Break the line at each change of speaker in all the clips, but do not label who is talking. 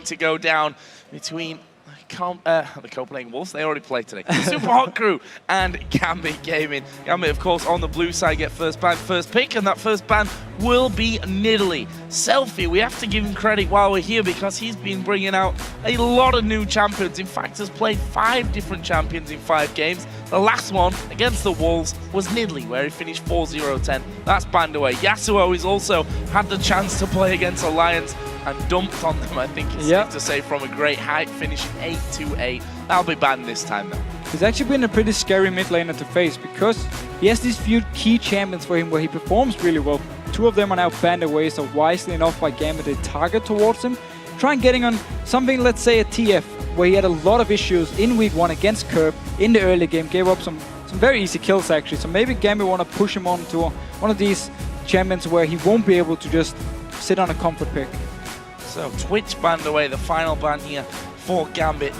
to go down between the Copenhagen Wolves. They already played today. Super Hot Crew and Gambit Gaming. Gambit, of course, on the blue side get first ban, first pick, and that first ban will be Nidalee. Selfie, we have to give him credit while we're here because he's been bringing out a lot of new champions. In fact, has played 5 different champions in 5 games. The last one against the Wolves was Nidalee, where he finished 4-0-10. That's banned away. Yasuo has also had the chance to play against Alliance and dumped on them, I think it's safe to say, from a great height, finishing 8-8. That'll be banned this time, though.
He's actually been a pretty scary mid laner to face because he has these few key champions for him where he performs really well. 2 of them are now banned away, so wisely enough by Gambit they target towards him. Try and getting on something, let's say a TF, where he had a lot of issues in week 1 against Curb in the early game, gave up some very easy kills actually. So maybe Gambit want to push him on to one of these champions where he won't be able to just sit on a comfort pick.
So Twitch banned away, the final ban here for Gambit.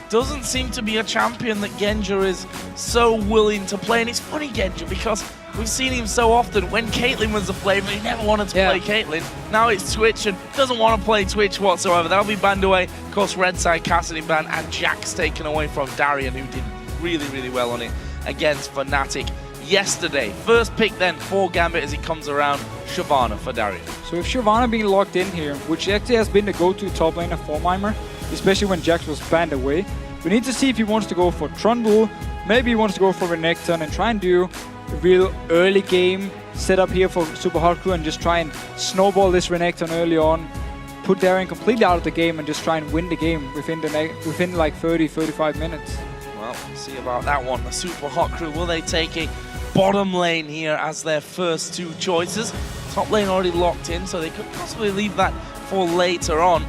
Doesn't seem to be a champion that Genja is so willing to play. And it's funny, Genja, because we've seen him so often. When Caitlyn was the flavor, he never wanted to play Caitlyn. Now it's Twitch and doesn't want to play Twitch whatsoever. That'll be banned away. Of course, Red Side Cassidy banned, and Jack's taken away from Darian, who did really, really well on it against Fnatic yesterday. First pick then for Gambit as he comes around, Shyvana for Darian.
So if Shyvana being locked in here, which actually has been the go-to top laner for Mimer, especially when Jax was banned away, we need to see if he wants to go for Trundle, maybe he wants to go for Renekton and try and do a real early game setup here for Super Hot Crew and just try and snowball this Renekton early on, put Darian completely out of the game and just try and win the game within like 30-35 minutes.
Well, we'll see about that one. The Super Hot Crew, will they take a bottom lane here as their first 2 choices? Top lane already locked in, so they could possibly leave that for later on,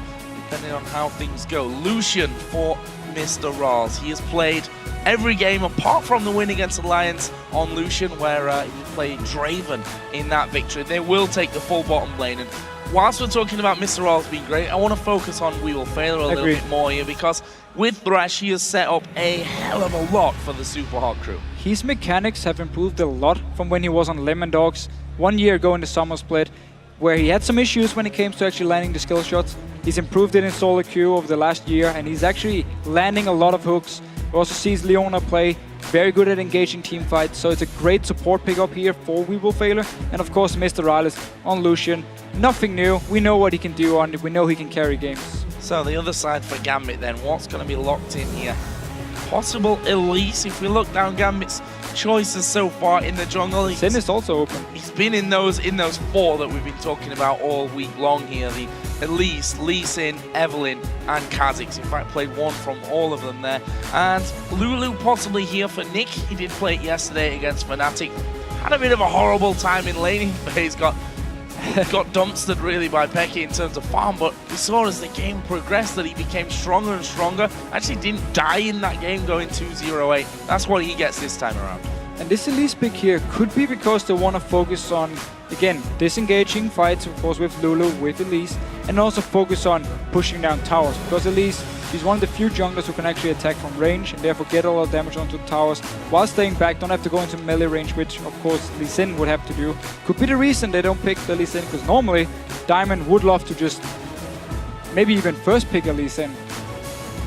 depending on how things go. Lucian for Mr. Rawls. He has played every game apart from the win against Alliance on Lucian, where he played Draven in that victory. They will take the full bottom lane. And whilst we're talking about Mr. Rawls being great, I want to focus on We Will Fail a little bit more here, because with Thresh, he has set up a hell of a lot for the Super Hot Crew.
His mechanics have improved a lot from when he was on Lemon Dogs 1 year ago in the summer split, where he had some issues when it came to actually landing the skill shots. He's improved it in solo queue over the last year, and he's actually landing a lot of hooks. We also sees Leona play very good at engaging team fights, so it's a great support pickup here for We Will Failure. And of course, Mr. Rylis on Lucian. Nothing new. We know what he can do on it. We know he can carry games.
So the other side for Gambit then, what's going to be locked in here? Possible Elise. If we look down Gambit's choices so far in the jungle,
Sin is also open.
He's been in those 4 that we've been talking about all week long here. The Elise, Lee Sin, Evelynn, and Kha'Zix. In fact, played 1 from all of them there. And Lulu possibly here for Nick. He did play it yesterday against Fnatic. Had a bit of a horrible time in laning, but he's got dumpstered really by Pecky in terms of farm, but we saw as the game progressed that he became stronger and stronger. Actually didn't die in that game going 2-0-8. That's what he gets this time around.
And this Elise pick here could be because they want to focus on, again, disengaging fights, of course, with Lulu, with Elise, and also focus on pushing down towers, because Elise, she's one of the few junglers who can actually attack from range and therefore get a lot of damage onto the towers while staying back, don't have to go into melee range, which of course Lee Sin would have to do. Could be the reason they don't pick the Lee Sin, because normally Diamond would love to just maybe even first pick a Lee Sin.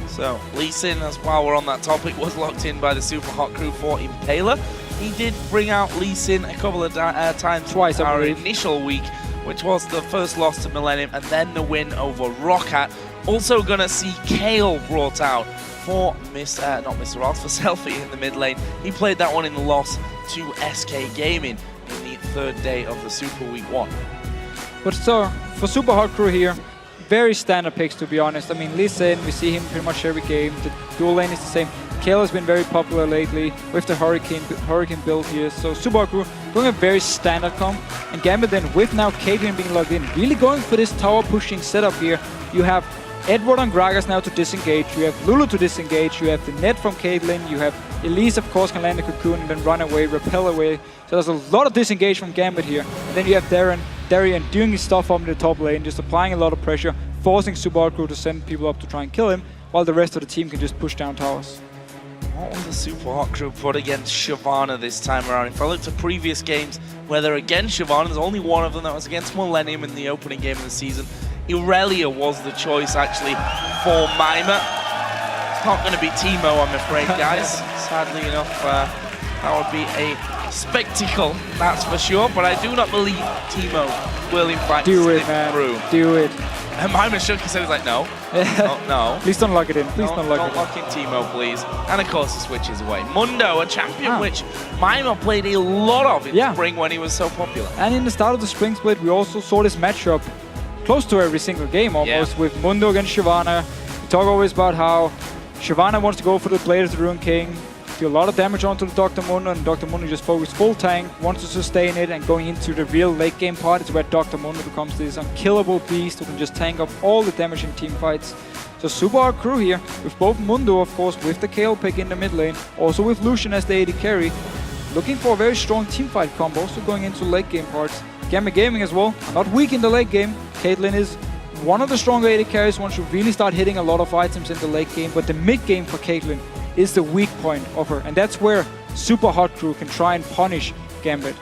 So Lee Sin, as while we're on that topic, was locked in by the Super Hot Crew for Impaler. He did bring out Lee Sin a couple of times
twice,
our initial week, which was the first loss to Millennium and then the win over Roccat. Also gonna see Kale brought out for not Mr. Ross, for Selfie in the mid lane. He played that one in the loss to SK Gaming in the 3rd day of the Super Week 1.
But so, for Super Hot Crew here, very standard picks to be honest. I mean, Lee Sin, we see him pretty much every game. The dual lane is the same. Kale has been very popular lately with the Hurricane build here. So Super Hot Crew going a very standard comp. And Gambit then with now Caitlyn being logged in, really going for this tower pushing setup here. You have Edward and Gragas now to disengage, you have Lulu to disengage, you have the net from Caitlyn, you have Elise of course can land the cocoon and then run away, repel away. So there's a lot of disengage from Gambit here. And then you have Darian doing his stuff up in the top lane, just applying a lot of pressure, forcing Super Hot Crew to send people up to try and kill him, while the rest of the team can just push down towers.
What will the Super Hot Crew put against Shyvana this time around? If I look to previous games where they're against Shyvana, there's only one of them that was against Millennium in the opening game of the season. Irelia was the choice actually for Mima. It's not going to be Teemo, I'm afraid, guys. Sadly enough, that would be a spectacle, that's for sure. But I do not believe Teemo will in fact slip through.
Do it.
And Mima shook his head, he's like, no. Oh, no.
Please don't lock it in. Please don't lock it in.
Don't lock in Teemo, please. And of course, he switches away. Mundo, a champion which Mima played a lot of in spring when he was so popular.
And in the start of the spring split, we also saw this matchup close to every single game almost with Mundo against Shyvana. We talk always about how Shyvana wants to go for the Blade of the Rune King, do a lot of damage onto the Dr. Mundo, and Dr. Mundo just focused full tank, wants to sustain it, and going into the real late game part is where Dr. Mundo becomes this unkillable beast who can just tank up all the damage in team fights. So super hard crew here, with both Mundo of course, with the KO pick in the mid lane, also with Lucian as the AD carry, looking for a very strong team fight combo, also going into late game parts. Gambit Gaming as well, not weak in the late game. Caitlyn is one of the stronger AD carries, one should really start hitting a lot of items in the late game, but the mid game for Caitlyn is the weak point of her, and that's where Super Hot Crew can try and punish Gambit.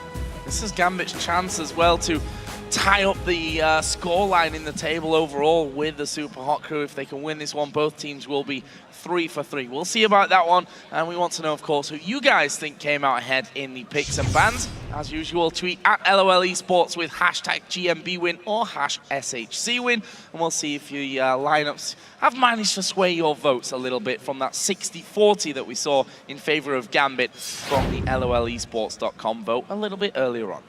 This is Gambit's chance as well to tie up the scoreline in the table overall with the Super Hot Crew. If they can win this one, both teams will be 3 for 3. We'll see about that one, and we want to know, of course, who you guys think came out ahead in the picks and bans. As usual, tweet at LOL eSports with hashtag GMBwin or #SHCwin, and we'll see if your lineups have managed to sway your votes a little bit from that 60-40 that we saw in favor of Gambit from the LOLesports.com vote a little bit earlier on.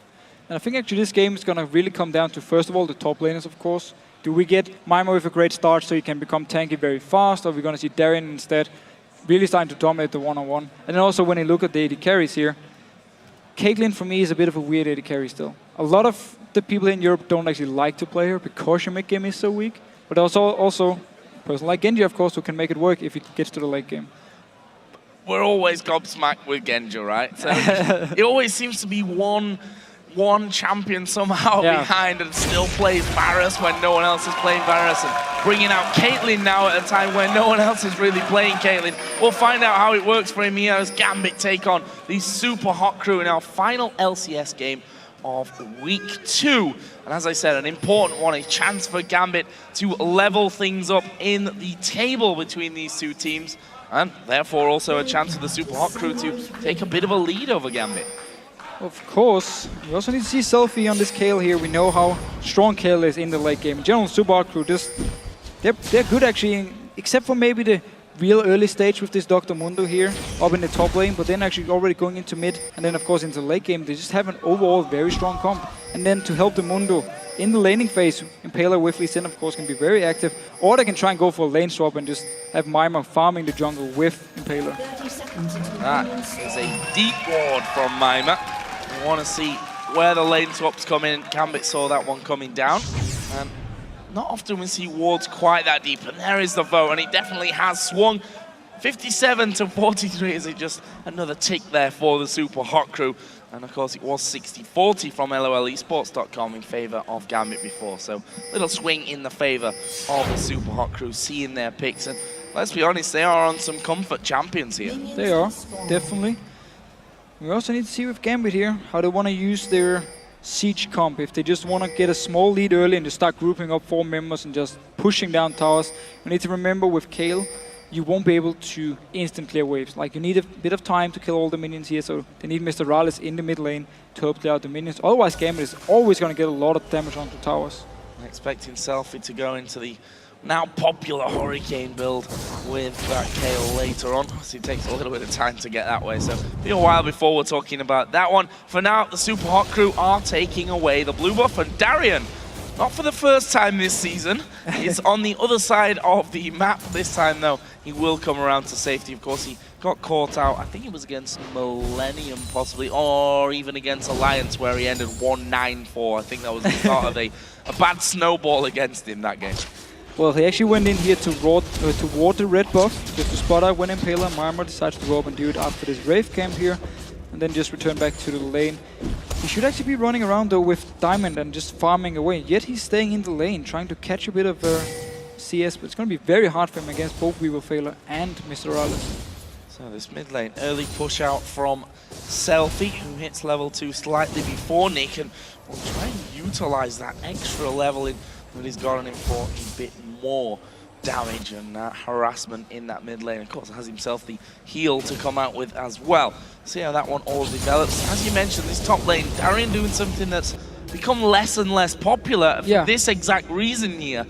And I think actually this game is going to really come down to, first of all, the top laners, of course. Do we get Mima with a great start so he can become tanky very fast, or are we going to see Darien instead really starting to dominate the one-on-one? And then also when you look at the AD carries here, Caitlyn for me is a bit of a weird AD carry still. A lot of the people in Europe don't actually like to play her because her mid game is so weak. But also a person like Genji, of course, who can make it work if it gets to the late game.
We're always gobsmacked with Genji, right? So it always seems to be one champion somehow behind and still plays Varus when no one else is playing Varus, and bringing out Caitlyn now at a time when no one else is really playing Caitlyn. We'll find out how it works for him here as Gambit take on the Super Hot Crew in our final LCS game of week 2. And as I said, an important one, a chance for Gambit to level things up in the table between these two teams, and therefore also a chance for the Super Hot Crew to take a bit of a lead over Gambit.
Of course, we also need to see Selfie on this Kayle here. We know how strong Kayle is in the late game. In general, Super Hot Crew, they're good actually, except for maybe the real early stage with this Dr. Mundo here up in the top lane, but then actually already going into mid, and then of course into the late game, they just have an overall very strong comp. And then to help the Mundo in the laning phase, Impaler with Lee Sin of course can be very active, or they can try and go for a lane swap and just have Mima farming the jungle with Impaler.
That is a deep ward from Mima. We want to see where the lane swaps come in. Gambit saw that one coming down. And not often we see wards quite that deep. And there is the vote, and it definitely has swung. 57 to 43 is just another tick there for the Super Hot Crew. And of course it was 60-40 from LOLesports.com in favor of Gambit before. So little swing in the favor of the Super Hot Crew, seeing their picks. And let's be honest, they are on some comfort champions here.
They are, definitely. We also need to see with Gambit here how they want to use their siege comp. If they just want to get a small lead early and just start grouping up 4 members and just pushing down towers. We need to remember with Kayle, you won't be able to instant clear waves. Like, you need a bit of time to kill all the minions here, so they need Mr. Rales in the mid lane to help clear out the minions. Otherwise, Gambit is always going to get a lot of damage onto towers.
I'm expecting Selfie to go into the now popular Hurricane build with that Kayle later on. So it takes a little bit of time to get that way, so it'll be a while before we're talking about that one. For now, the Super Hot Crew are taking away the blue buff, and Darien, not for the first time this season, is on the other side of the map. This time though, he will come around to safety. Of course, he got caught out, I think it was against Millennium possibly, or even against Alliance where he ended 1-9-4. I think that was the start of a bad snowball against him that game.
Well, he actually went in here to ward the red buff, just to spot out when Impaler. Mima decides to go up and do it after this Wraith camp here, and then just return back to the lane. He should actually be running around though with Diamond and just farming away, yet he's staying in the lane, trying to catch a bit of CS, but it's going to be very hard for him against both Weaverfailer and Mr. Rales.
So this mid lane, early push out from Selfie, who hits level 2 slightly before Nick, and will try and utilize that extra level in but he's gotten him for a bit more damage and harassment in that mid lane. Of course, has himself the heal to come out with as well. See how that one all develops. As you mentioned, this top lane, Darien doing something that's become less and less popular for this exact reason here,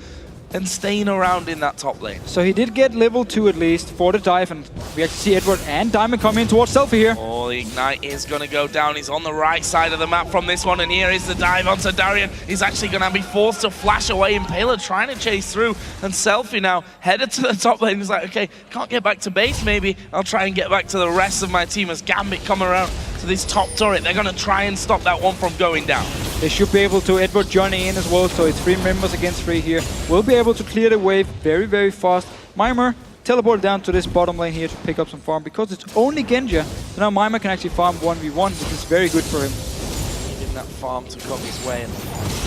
and staying around in that top lane.
So he did get level 2 at least for the dive, and we actually see Edward and Diamond coming in towards Selfie here.
Oh, the Ignite is going to go down. He's on the right side of the map from this one, and here is the dive onto Darien. He's actually going to be forced to flash away. Impaler trying to chase through, and Selfie now headed to the top lane. He's like, okay, can't get back to base maybe. I'll try and get back to the rest of my team as Gambit come around to this top turret. They're going to try and stop that one from going down.
They should be able to. Edward joining in as well, so it's 3 members against 3 here. We'll be able to clear the wave very, very fast. Mimer teleported down to this bottom lane here to pick up some farm because it's only Genja. So now Mimer can actually farm 1v1, which is very good for him.
Needing that farm to come his way, and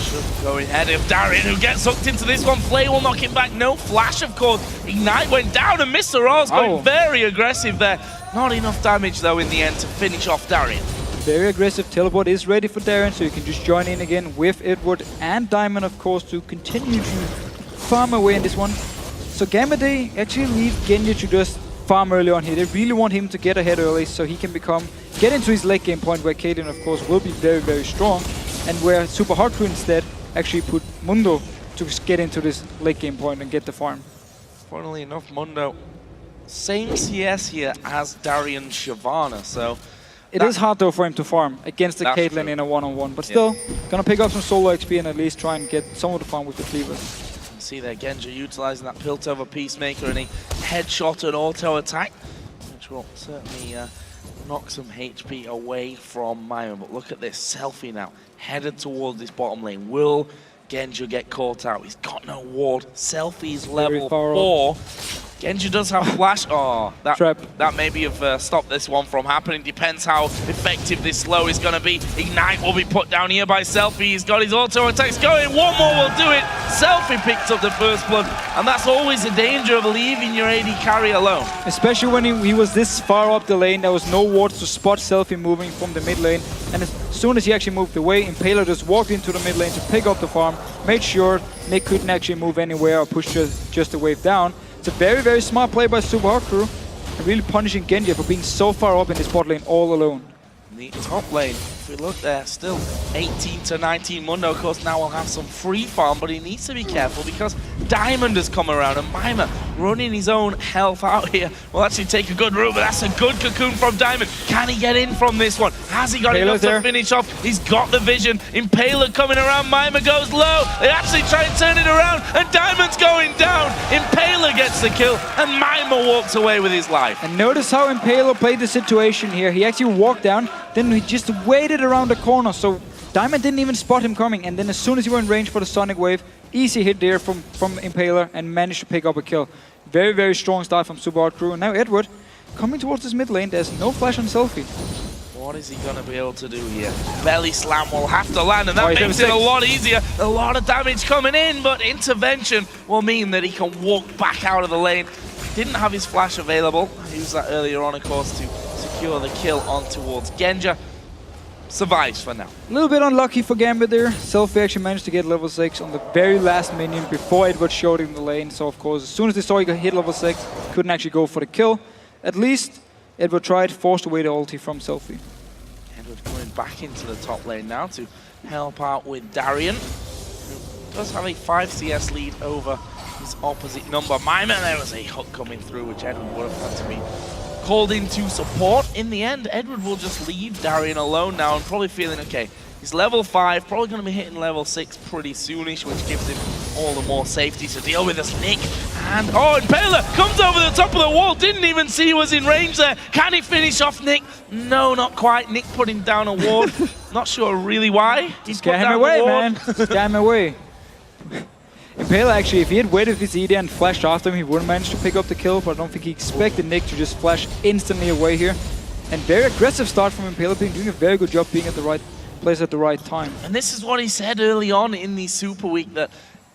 should go ahead of Darien, who gets hooked into this one. Flay will knock him back. No flash, of course. Ignite went down, and Mr. R's going very aggressive there. Not enough damage, though, in the end to finish off Darien.
Very aggressive. Teleport is ready for Darien, so you can just join in again with Edward and Diamond, of course, to continue to farm away in this one. So Gambit, they actually leave Genja to just farm early on here. They really want him to get ahead early so he can get into his late game point, where Caitlyn, of course, will be very, very strong, and where Super Hardcore instead actually put Mundo to get into this late game point and get the farm.
Funnily enough, Mundo, same CS here as Darien Shyvana, so
it is hard though for him to farm against the Caitlyn in a one-on-one, but still gonna pick up some solo XP and at least try and get some of the farm with the cleavers.
See there, Genja utilizing that Piltover Peacemaker and a headshot and auto attack, which will certainly knock some HP away from Mimer. But look at this, Selfie now headed towards this bottom lane. Will Genja get caught out? He's got no ward. Selfie's level 4. Genja does have flash. Oh, that maybe have stopped this one from happening. Depends how effective this slow is going to be. Ignite will be put down here by Selfie. He's got his auto attacks going. One more will do it. Selfie picks up the first blood, and that's always a danger of leaving your AD carry alone.
Especially when he was this far up the lane, there was no wards to spot Selfie moving from the mid lane. And as soon as he actually moved away, Impaler just walked into the mid lane to pick up the farm, made sure Nick couldn't actually move anywhere or push just the wave down. It's a very, very smart play by Super Hardcore, and really punishing Genja for being so far up in this bot lane all alone.
The top lane, if we look there, still 18 to 19. Mundo, of course, now will have some free farm, but he needs to be careful because Diamond has come around, and Mimer running his own health out here will actually take a good route, but that's a good cocoon from Diamond. Can he get in from this one? Has he got enough to finish off? He's got the vision. Impaler coming around, Mimer goes low. They actually try and turn it around, and Diamond's going down. Impaler gets the kill, and Mimer walks away with his life.
And notice how Impaler played the situation here. He actually walked down, then he just waited around the corner, so Diamond didn't even spot him coming, and then as soon as he were in range for the Sonic Wave, easy hit there from Impaler and managed to pick up a kill. Very, very strong start from Super Hardcore. And now Edward coming towards this mid lane. There's no flash on Selfie.
What is he going to be able to do here? Belly slam will have to land, and that makes it a lot easier. A lot of damage coming in, but intervention will mean that he can walk back out of the lane. Didn't have his flash available. He used that earlier on, of course, to secure the kill on towards Genja. Survives for now.
A little bit unlucky for Gambit there. Selfie actually managed to get level 6 on the very last minion before Edward showed him the lane. So of course, as soon as they saw he got hit level 6, couldn't actually go for the kill. At least Edward tried, forced away the ulti from Selfie.
Edward coming back into the top lane now to help out with Darien, who does have a 5 CS lead over his opposite number. Mimer, there was a hook coming through, which Edward would have had to be called into support. In the end, Edward will just leave Darien alone now and probably feeling okay. He's level 5, probably going to be hitting level 6 pretty soonish, which gives him all the more safety to deal with this Nick. And Impaler comes over the top of the wall, didn't even see he was in range there. Can he finish off Nick? No, not quite. Nick putting down a ward. Not sure really why.
Scare him away, man. Scare him away. Impaler actually, if he had waited with his ED and flashed after him, he would have managed to pick up the kill, but I don't think he expected Nick to just flash instantly away here. And very aggressive start from Impaler, doing a very good job being at the right place at the right time.
And this is what he said early on in the Super Week, that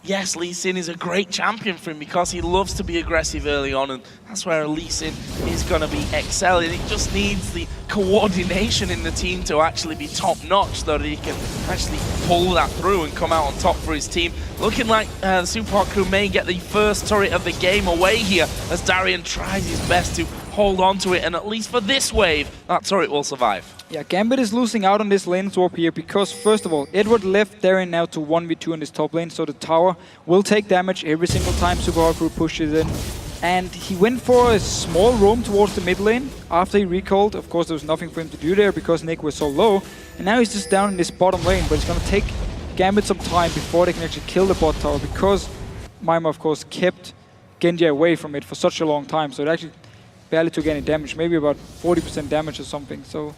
yes, Lee Sin is a great champion for him because he loves to be aggressive early on, and that's where Lee Sin is going to be excelling. It just needs the coordination in the team to actually be top-notch so that he can actually pull that through and come out on top for his team. Looking like the Super Hot Crew may get the first turret of the game away here as Darien tries his best to hold on to it, and at least for this wave, that turret will survive.
Yeah, Gambit is losing out on this lane swap here because, first of all, Edward left Darien now to 1v2 in this top lane, so the tower will take damage every single time Super Hot Crew pushes in. And he went for a small roam towards the mid lane after he recalled. Of course, there was nothing for him to do there because Nick was so low. And now he's just down in this bottom lane, but it's going to take Gambit some time before they can actually kill the bot tower because Mima, of course, kept Genji away from it for such a long time. So it actually barely took any damage, maybe about 40% damage or something. So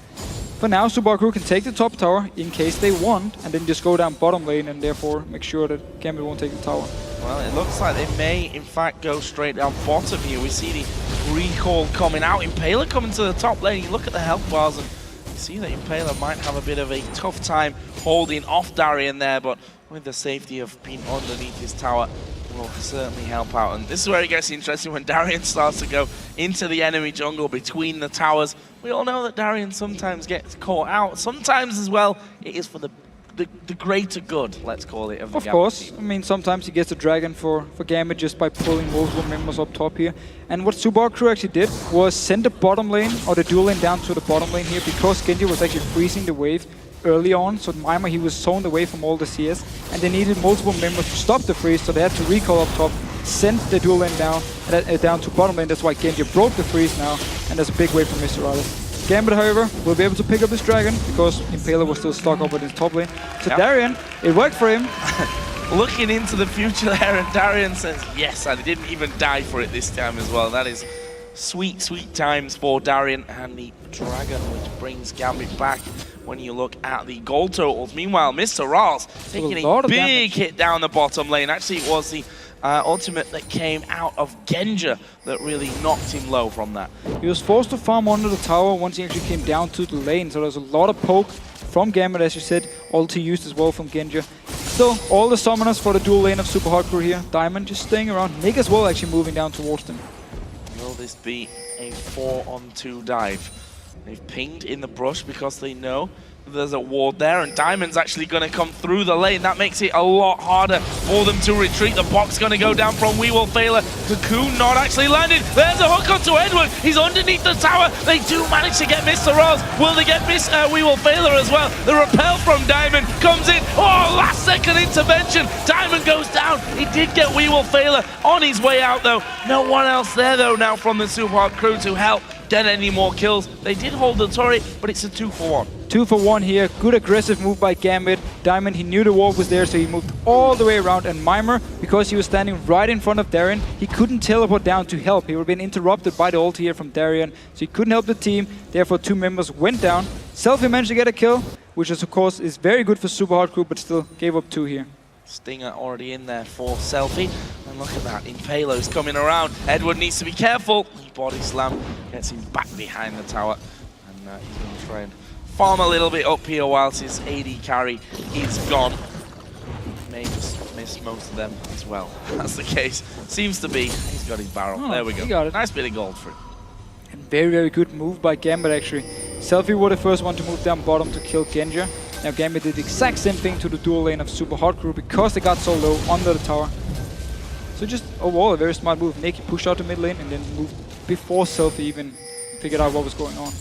for now, Super Hot Crew can take the top tower in case they want, and then just go down bottom lane and therefore make sure that Gambit won't take the tower.
Well, it looks like they may, in fact, go straight down bottom here. We see the recall coming out. Impaler coming to the top lane. You look at the health bars and you see that Impaler might have a bit of a tough time holding off Darien there, but with the safety of being underneath his tower, will certainly help out. And this is where it gets interesting when Darien starts to go into the enemy jungle between the towers. We all know that Darien sometimes gets caught out. Sometimes as well, it is for the greater good, let's call it, of the
Of
Gambit
course.
team.
I mean, sometimes he gets a dragon for Gambit just by pulling multiple members up top here. And what Super Hot Crew actually did was send the bottom lane, or the dual lane down to the bottom lane here, because Genji was actually freezing the wave early on. So Mima, he was zoned away from all the CS, and they needed multiple members to stop the freeze, so they had to recall up top, send the dual lane down to bottom lane. That's why Genji broke the freeze now, and there's a big wave from Mr. Alice. Gambit, however, will be able to pick up this dragon because Impaler was still stuck up at his top lane. So Darien, it worked for him.
Looking into the future there, and Darien says yes, and he didn't even die for it this time as well. That is sweet, sweet times for Darien and the dragon, which brings Gambit back when you look at the goal totals. Meanwhile, Mr. Ross taking a big hit down the bottom lane. Actually, it was the ultimate that came out of Genji that really knocked him low from that.
He was forced to farm under the tower once he actually came down to the lane, so there's a lot of poke from Gambit, as you said, ulti used as well from Genji. Still, all the summoners for the dual lane of Super Hot Crew here. Diamond just staying around. Nick as well actually moving down towards them.
Will this be a 4-on-2 dive? They've pinged in the brush because they know there's a ward there, and Diamond's actually going to come through the lane. That makes it a lot harder for them to retreat. The box going to go down from We Will Failure. Cocoon not actually landed. There's a hook onto Edward. He's underneath the tower. They do manage to get Mr. Ross. Will they get We Will Failure as well? The repel from Diamond comes in. Oh, last second intervention. Diamond goes down. He did get We Will Failure on his way out though. No one else there though now from the Super Hot Crew to help get any more kills. They did hold the turret, but it's a 2-for-1.
2-for-1 here. Good aggressive move by Gambit. Diamond, he knew the wall was there, so he moved all the way around. And Mimer, because he was standing right in front of Darien, he couldn't teleport down to help. He would have been interrupted by the ult here from Darien, so he couldn't help the team. Therefore, 2 members went down. Selfie managed to get a kill, which is, of course, is very good for Super Hot Crew, but still gave up 2 here.
Stinger already in there for Selfie. And look at that, Impaler's coming around. Edward needs to be careful. He body slam, gets him back behind the tower. And he's going to try and farm a little bit up here whilst his AD carry is gone. May just miss most of them as well. That's the case. Seems to be. He's got his barrel.
Oh,
there we go.
he got it.
Nice bit of gold for him.
And very, very good move by Gambit, actually. Selfie was the first one to move down bottom to kill Genji. Now Gambit did the exact same thing to the dual lane of Super Hot Crew because they got so low under the tower. So just overall a very smart move. Nick pushed out the mid lane and then moved before Selfie even figured out what was going on.
I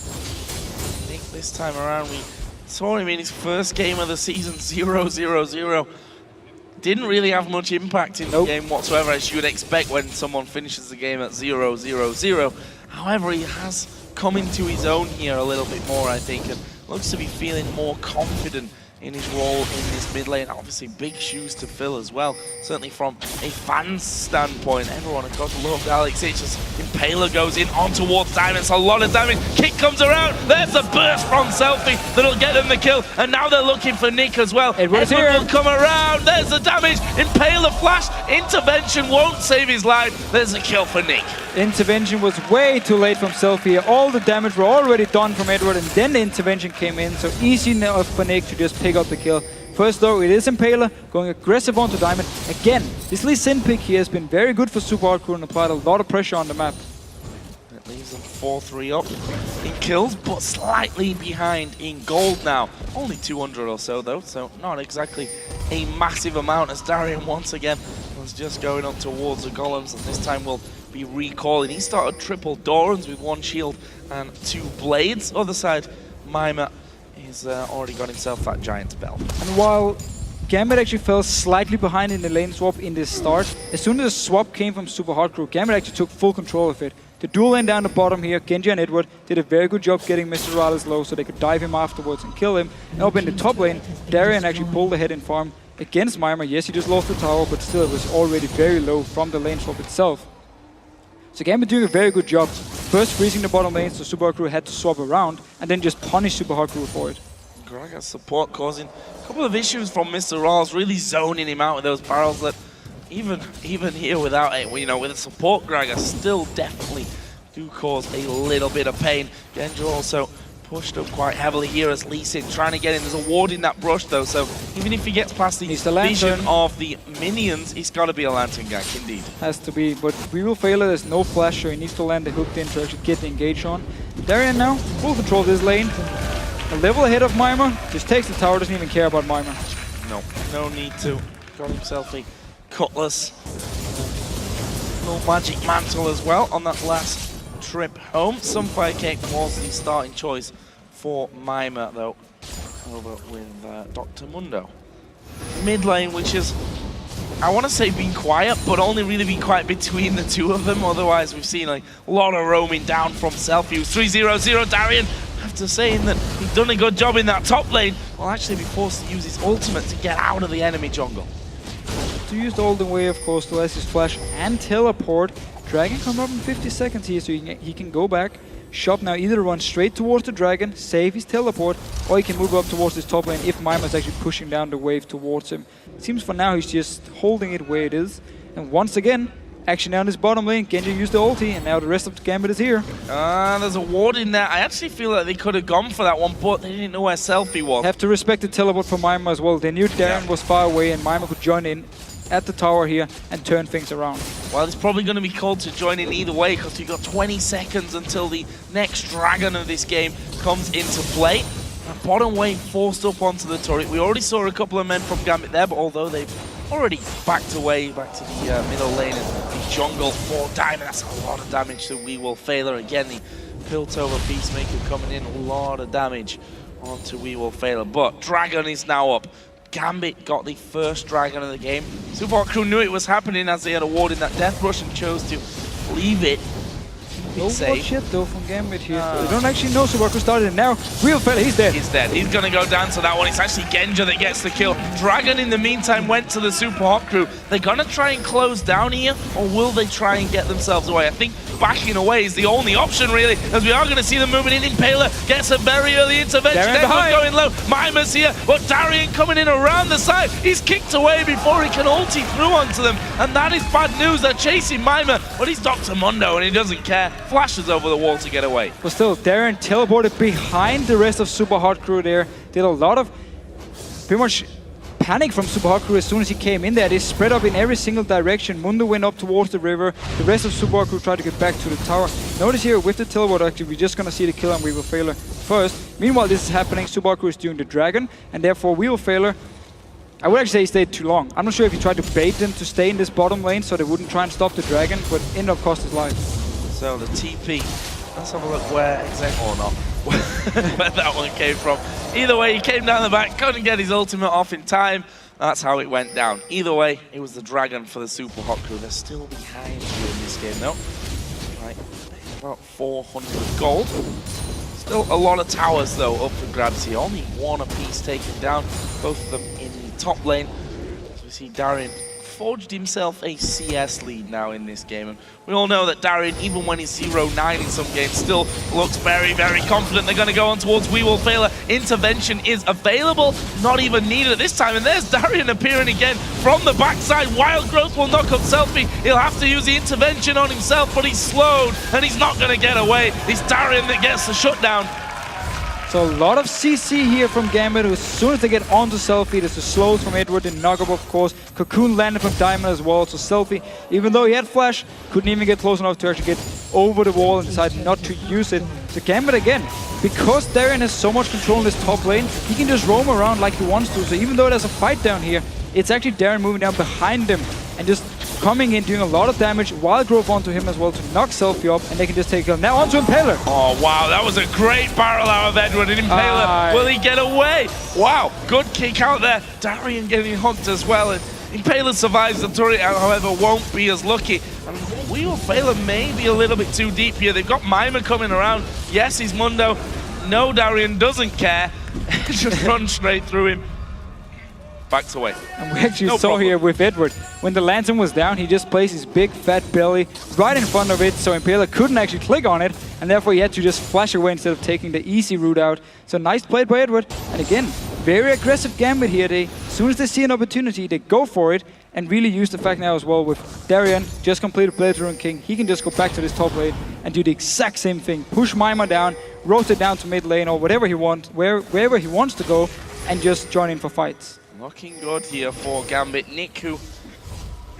think this time around we saw him in his first game of the season, 0-0-0. Didn't really have much impact in the game whatsoever, as you would expect when someone finishes the game at 0-0-0. However, he has come into his own here a little bit more, I think, and looks to be feeling more confident in his role in this mid lane. Obviously, big shoes to fill as well. Certainly from a fan's standpoint, everyone, of course, loved Alex. It's just Impaler goes in on towards Diamond. It's a lot of damage. Kick comes around. There's a burst from Selfie that'll get them the kill. And now they're looking for Nick as well. Edward will come around. There's the damage. Impaler flash. Intervention won't save his life. There's a kill for Nick.
Intervention was way too late from Selfie. All the damage were already done from Edward, and then the intervention came in. So easy enough for Nick to just pick up the kill. First though, it is Impaler going aggressive onto Diamond. Again, this Lee Sin pick here has been very good for Super Hard Crew and applied a lot of pressure on the map.
It leaves them 4-3 up in kills, but slightly behind in gold now. Only 200 or so though, so not exactly a massive amount, as Darian once again was just going up towards the golems, and this time will be recalling. He started triple Dorans with 1 shield and 2 blades. Other side, Mima is already got himself that giant bell.
And while Gambit actually fell slightly behind in the lane swap in this start, as soon as the swap came from Super Hard Crew, Gambit actually took full control of it. The dual lane down the bottom here, Genji and Edward did a very good job getting Mr. Rales low so they could dive him afterwards and kill him. And up in the top lane, Darian actually pulled ahead in farm against Mima. Yes, he just lost the tower, but still it was already very low from the lane swap itself. So Gambit doing a very good job. First freezing the bottom lane, so Super Hard Crew had to swap around, and then just punish Super Hard Crew for it.
Gragas support causing a couple of issues from Mr. Rales, really zoning him out with those barrels that even here without it, you know, with a support Gragas still definitely do cause a little bit of pain. Genji also pushed up quite heavily here as Lee Sin trying to get in. There's a ward in that brush though, so even if he gets past the vision of the minions, he's got to be a lantern gank indeed.
Has to be, but we will fail it. There's no flash, so he needs to land the hooked in to actually get the engage on. Darian now, full control of this lane. A level ahead of Mima, just takes the tower, doesn't even care about Mima.
No need to. Got himself a cutlass. No magic mantle as well on that last trip home. Sunfire Cake was the starting choice for Mima though, over with Dr. Mundo. Mid lane, which is, I want to say been quiet, but only really been quiet between the two of them. Otherwise, we've seen like a lot of roaming down from Selfie. 3-0-0 Darian, after saying that he's done a good job in that top lane, will actually be forced to use his ultimate to get out of the enemy jungle.
To use the Olden Way, of course, to his flash and teleport. Dragon come up in 50 seconds here, so he can go back. Shop now either run straight towards the Dragon, save his teleport, or he can move up towards his top lane if Mima's actually pushing down the wave towards him. It seems for now he's just holding it where it is. And once again, action down his bottom lane. Genji used the ulti, and now the rest of the Gambit is here.
There's a ward in there. I actually feel like they could have gone for that one, but they didn't know where Selfie was.
Have to respect the teleport for Mima as well. They knew Darren was far away, and Mima could join in at the tower here and turn things around.
Well, it's probably going to be called to join in either way, because you've got 20 seconds until the next dragon of this game comes into play. And bottom wave forced up onto the turret. We already saw a couple of men from Gambit there, but although they've already backed away back to the middle lane and the jungle for Diamond, that's a lot of damage to We Will Failure. Again, the Piltover Peacemaker coming in, a lot of damage onto We Will Failure. But Dragon is now up. Gambit got the first dragon of the game. Super Hard Crew knew it was happening as they had a ward in that death rush and chose to leave it.
No watch yet though from Gambit here. They don't actually know Super Hard Crew started, and now Real Fella, he's dead.
He's dead. He's going to go down to that one. It's actually Genja that gets the kill. Dragon in the meantime went to the Super Hard Crew. They're going to try and close down here, or will they try and get themselves away? I think backing away is the only option really, as we are going to see them moving in. Impaler gets a very early intervention. Everyone's going low. Mima's here, but Darian coming in around the side. He's kicked away before he can ulti through onto them, and that is bad news. They're chasing Mima, but he's Dr. Mundo and he doesn't care. Flashes over the wall to get away.
But still, Darren teleported behind the rest of Super Hard Crew there. Did a lot of pretty much panic from Super Hard Crew as soon as he came in there. They spread up in every single direction. Mundo went up towards the river. The rest of Super Hard Crew tried to get back to the tower. Notice here with the teleport, actually, we're just gonna see the kill on We Will Failure first. Meanwhile, this is happening. Super Hard Crew is doing the dragon, and therefore We Will Failure, I would actually say he stayed too long. I'm not sure if he tried to bait them to stay in this bottom lane so they wouldn't try and stop the dragon, but ended up cost his life.
So the TP, let's have a look where exactly, or not, where that one came from. Either way, he came down the back, couldn't get his ultimate off in time. That's how it went down. Either way, it was the dragon for the Super Hot Crew. They're still behind you in this game though. Right, about 400 gold. Still a lot of towers though up for grabs here. Only one apiece taken down, both of them in the top lane. As we see Darian forged himself a CS lead now in this game. And we all know that Darian, even when he's 0-9 in some games, still looks very, very confident. They're going to go on towards We Will Failure. Intervention is available, not even needed at this time. And there's Darian appearing again from the backside. Wild Growth will knock up Selfie. He'll have to use the intervention on himself, but he's slowed and he's not going to get away. It's Darian that gets the shutdown.
So a lot of CC here from Gambit, who as soon as they get onto Selfie, there's the slows from Edward and Nuggup, of course. Cocoon landed from Diamond as well, so Selfie, even though he had Flash, couldn't even get close enough to actually get over the wall and decided not to use it. So Gambit again, because Darien has so much control in this top lane, he can just roam around like he wants to. So even though there's a fight down here, it's actually Darien moving down behind him and just coming in, doing a lot of damage, wild growth onto him as well to knock Selfie up, and they can just take him. Now onto Impaler.
Oh, wow, that was a great barrel out of Edward. And Impaler, will he get away? Wow, good kick out there. Darien getting hugged as well. And Impaler survives the turret, however, won't be as lucky. And We Will Fail may be a little bit too deep here. They've got Mima coming around. Yes, he's Mundo. No, Darien doesn't care. Just run straight through him. Backs away.
And we actually saw here with Edward, when the lantern was down, he just placed his big fat belly right in front of it, so Impaler couldn't actually click on it, and therefore he had to just flash away instead of taking the easy route out. So nice play by Edward. And again, very aggressive Gambit here. As soon as they see an opportunity, they go for it, and really use the fact now as well with Darien, just completed playthrough and King. He can just go back to this top lane and do the exact same thing. Push Mima down, rotate down to mid lane or whatever he wants, wherever he wants to go, and just join in for fights.
Looking good here for Gambit. Nick, who,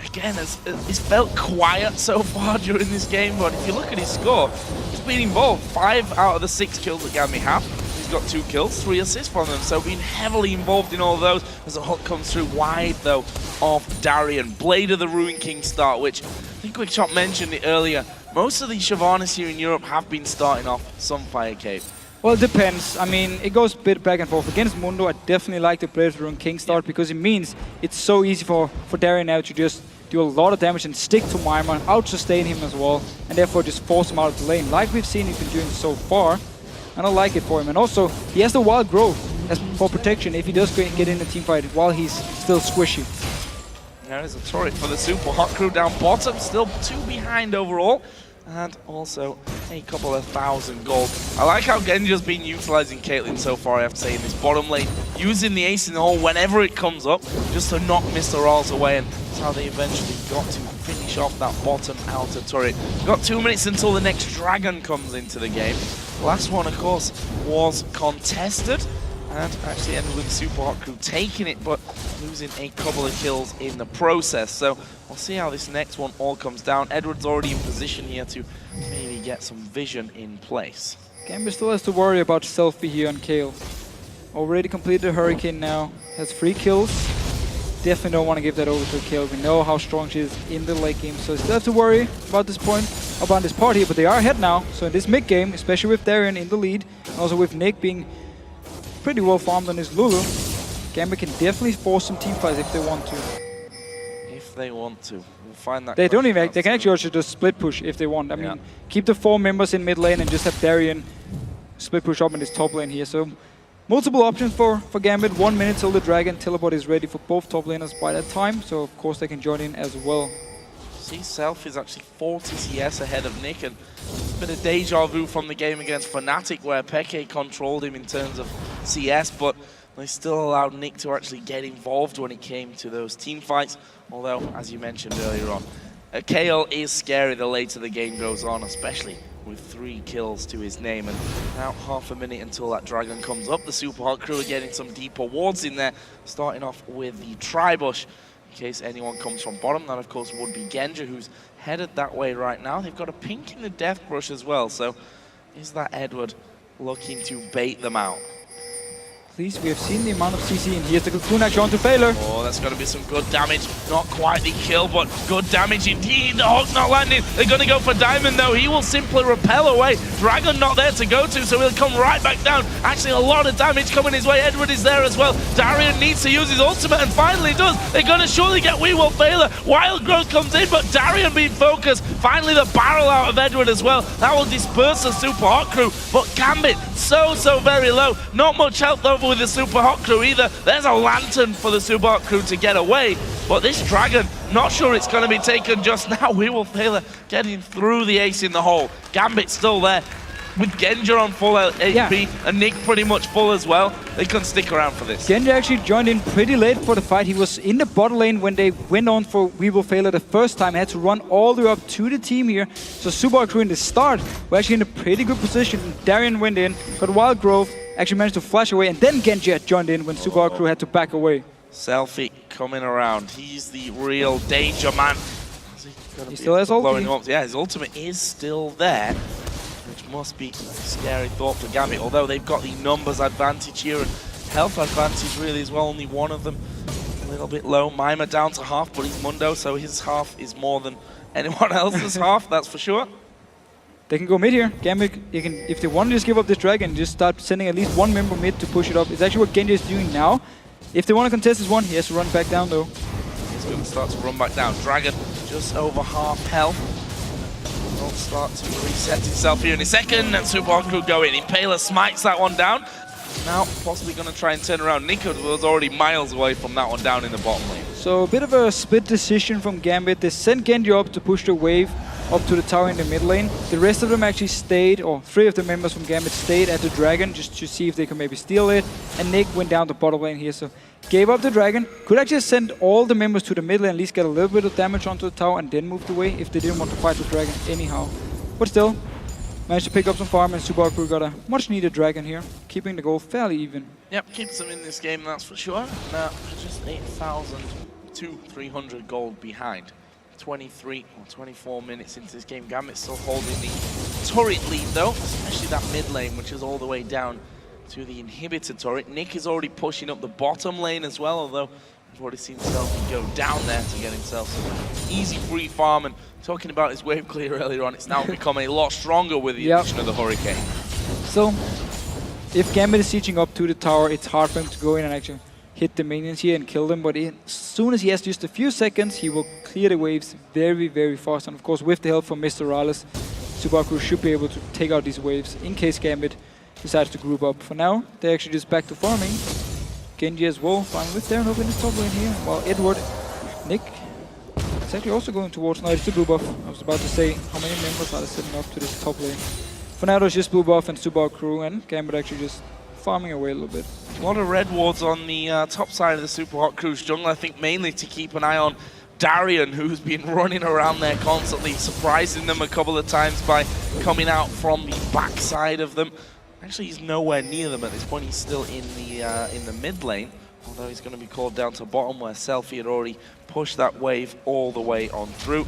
again, has felt quiet so far during this game, but if you look at his score, he's been involved. 5 out of the 6 kills that Gambit have. He's got 2 kills, 3 assists from them, so been heavily involved in all of those. As a hook comes through wide, though, of Darien. Blade of the Ruin King start, which I think Quickshot mentioned it earlier. Most of these Shyvanas here in Europe have been starting off Sunfire Cave.
Well, it depends. I mean, it goes a bit back and forth. Against Mundo, I definitely like the Blade of the Ruin King start because it means it's so easy for Darien now to just do a lot of damage and stick to Mima, out-sustain him as well, and therefore just force him out of the lane, like we've seen he's been doing so far. And I like it for him. And also, he has the wild growth as for protection if he does get in a team fight while he's still squishy.
There's a turret for the Super Hot Crew down bottom, still 2 behind overall. And also a couple of 1,000 gold. I like how Genji's been utilizing Caitlyn so far, I have to say, in this bottom lane, using the ace in the hole whenever it comes up, just to knock Mr. Rolls away, and that's how they eventually got to finish off that bottom outer turret. Got 2 minutes until the next dragon comes into the game. Last one, of course, was contested, and actually ended with the Super Hot Crew taking it, but losing a couple of kills in the process. So we'll see how this next one all comes down. Edward's already in position here to maybe get some vision in place.
Gambit still has to worry about Selfie here on Kale. Already completed the Hurricane now, has 3 kills. Definitely don't want to give that over to Kale. We know how strong she is in the late game, so still have to worry about this part here, but they are ahead now. So in this mid game, especially with Darien in the lead, and also with Nick being pretty well farmed on his Lulu, Gambit can definitely force some team fights if they want to.
If they want to. We'll find that.
They can actually also just split push if they want. I mean, keep the 4 members in mid lane and just have Darien split push up in this top lane here. So multiple options for Gambit. 1 minute till the Dragon teleport is ready for both top laners by that time. So of course they can join in as well.
See, Self is actually 40 CS ahead of Nick, and it's been a deja vu from the game against Fnatic where Peke controlled him in terms of CS, but they still allowed Nick to actually get involved when it came to those team fights. Although, as you mentioned earlier on, KL is scary the later the game goes on, especially with 3 kills to his name. And now half a minute until that Dragon comes up. The Super Hot Crew are getting some deeper wards in there, starting off with the Tribush. In case anyone comes from bottom, that of course would be Genja, who's headed that way right now. They've got a pink in the Death Brush as well, so is that Edward looking to bait them out?
At least we have seen the amount of CC, and here's the Cocoon action onto Failure.
Oh, that's going to be some good damage. Not quite the kill, but good damage indeed. The hook's not landing. They're going to go for Diamond, though. He will simply repel away. Dragon not there to go to, so he'll come right back down. Actually, a lot of damage coming his way. Edward is there as well. Darien needs to use his ultimate, and finally does. They're going to surely get We Will Failure. Wild Growth comes in, but Darien being focused. Finally, the barrel out of Edward as well. That will disperse the Super Hot Crew, but Gambit so very low. Not much health over with the Super Hot Crew either. There's a lantern for the Super Hot Crew to get away, but this Dragon, not sure it's going to be taken just now. We Will Failure getting through the ace in the hole. Gambit still there. with Genja on full HP and Nick pretty much full as well, they can stick around for this.
Genja actually joined in pretty late for the fight. He was in the bot lane when they went on for We Will Fail the first time. He had to run all the way up to the team here. So SUPA crew in the start were actually in a pretty good position. Darian went in, got Wild Growth, actually managed to flash away, and then Genja joined in when SUPA crew had to back away.
Selfie coming around. He's the real danger man.
He still has ultimate.
Yeah, his ultimate is still there, which must be a scary thought for Gambit, although they've got the numbers advantage here and health advantage really as well, only one of them a little bit low. Mimer down to half, but he's Mundo, so his half is more than anyone else's half, that's for sure.
They can go mid here. Gambit, if they want to just give up this dragon, just start sending at least one member mid to push it up. It's actually what Genja is doing now. If they want to contest this one, he has to run back down though.
He's going to start to run back down. Dragon just over half health. Will start to reset himself here in a second, and SUPA crew go in. Impaler smites that one down. Now possibly going to try and turn around. Nico was already miles away from that one down in the bottom lane.
So a bit of a split decision from Gambit. They sent Genji up to push the wave up to the tower in the mid lane. The rest of them actually stayed, or 3 of the members from Gambit stayed at the dragon just to see if they could maybe steal it. And Nick went down to bottom lane here, so gave up the dragon. Could actually send all the members to the mid lane, at least get a little bit of damage onto the tower and then moved away if they didn't want to fight the dragon anyhow. But still, managed to pick up some farm, and SUPA crew got a much needed dragon here, keeping the goal fairly even.
Yep, keeps them in this game, that's for sure. Now, just 8,300 gold behind. 23 or 24 minutes into this game. Gambit still holding the turret lead though, especially that mid lane, which is all the way down to the inhibitor turret. Nick is already pushing up the bottom lane as well, although we've already seen Selfie go down there to get himself some easy free farm. And talking about his wave clear earlier on, it's now become a lot stronger with the addition of the Hurricane.
So, if Gambit is sieging up to the tower, it's hard for him to go in and actually hit the minions here and kill them, but as soon as he has just a few seconds, he will clear the waves very, very fast. And of course, with the help from Mr. Rales, SUPA crew should be able to take out these waves in case Gambit decides to group up. For now, they're actually just back to farming. Genji as well, farming with Darren over in the top lane here, while Edward, Nick, is actually also going towards, no, it's the blue buff. I was about to say, how many members are setting up to this top lane? For now, there's just blue buff and SUPA crew, and Gambit actually just farming away a little bit.
A lot of red wards on the top side of the Super Hot Crew's jungle, I think mainly to keep an eye on Darian, who's been running around there constantly, surprising them a couple of times by coming out from the back side of them. Actually, he's nowhere near them at this point. He's still in the mid lane, although he's going to be called down to bottom where Selfie had already pushed that wave all the way on through.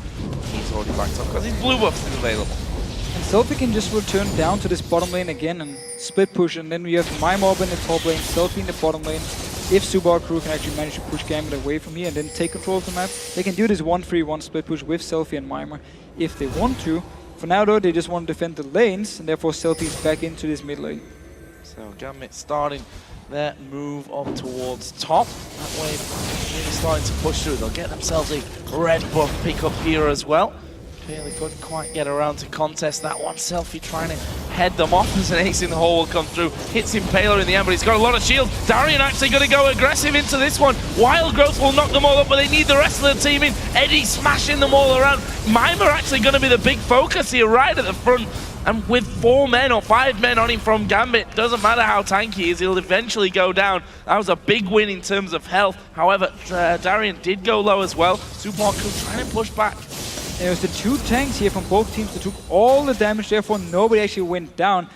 He's already backed up because his blue buff is available.
And Selfie can just return down to this bottom lane again and split push, and then we have my mob in the top lane, Selfie in the bottom lane. If SUPA crew can actually manage to push Gambit away from here and then take control of the map, they can do this 1-3-1 split push with Selfie and Mimer if they want to. For now though, they just want to defend the lanes, and therefore Selfie's back into this mid lane.
So Gambit starting their move up towards top. That way really starting to push through. They'll get themselves a red buff pick up here as well. Clearly couldn't quite get around to contest that one. Selfie trying to head them off as an ace in the hole will come through. Hits Impaler in the end, but he's got a lot of shield. Darian actually going to go aggressive into this one. Wild Growth will knock them all up, but they need the rest of the team in. Eddie smashing them all around. Mimer actually going to be the big focus here right at the front. And with 4 men or 5 men on him from Gambit, doesn't matter how tanky he is, he'll eventually go down. That was a big win in terms of health. However, Darian did go low as well. SUPA crew trying to push back.
It was the 2 tanks here from both teams that took all the damage, therefore nobody actually went down.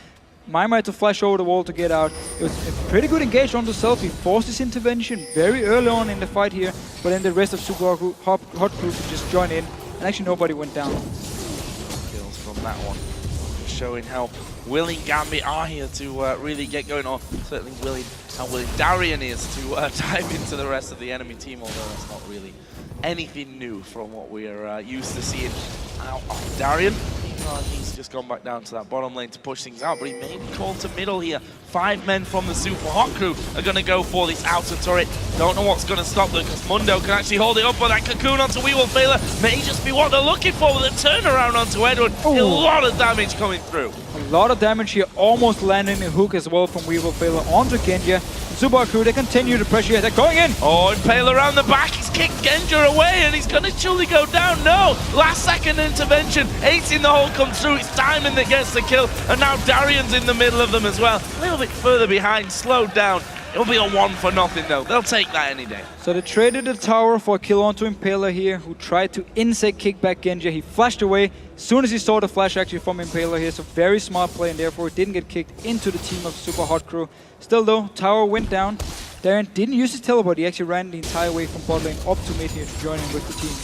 Mimer had to flash over the wall to get out. It was a pretty good engage onto Selfie, forced his intervention very early on in the fight here, but then the rest of SUPA crew, Hot crew could just join in, and actually nobody went down.
Kills from that one, showing how willing Gambit are here to really get going, or certainly how willing Darian is to dive into the rest of the enemy team, although that's not really anything new from what we're used to seeing out of Darian. He's just gone back down to that bottom lane to push things out, but he may be called to middle here. 5 men from the Super Hot crew are going to go for this outer turret. Don't know what's going to stop them because Mundo can actually hold it up, but that cocoon onto We Will Fail may just be what they're looking for with a turnaround onto Edward. A lot of damage coming through.
A lot of damage here, almost landing a hook as well from We Will Fail onto Genja. SUPA crew, they continue to pressure. They're going in.
Oh, Impale around the back. He's kicked Genja away and he's going to surely go down. No! Last second intervention. Ace in the hole comes through. It's Diamond that gets the kill. And now Darian's in the middle of them as well. A little bit further behind, slowed down. It'll be a 1-for-0 though. They'll take that any day.
So they traded the tower for a kill onto Impaler here, who tried to insect kickback Genja. He flashed away as soon as he saw the flash actually from Impaler here. So very smart play, and therefore didn't get kicked into the team of SUPA Hot Crew. Still though, tower went down. Darren didn't use his teleport. He actually ran the entire way from bot lane up to mid here to join in with the team.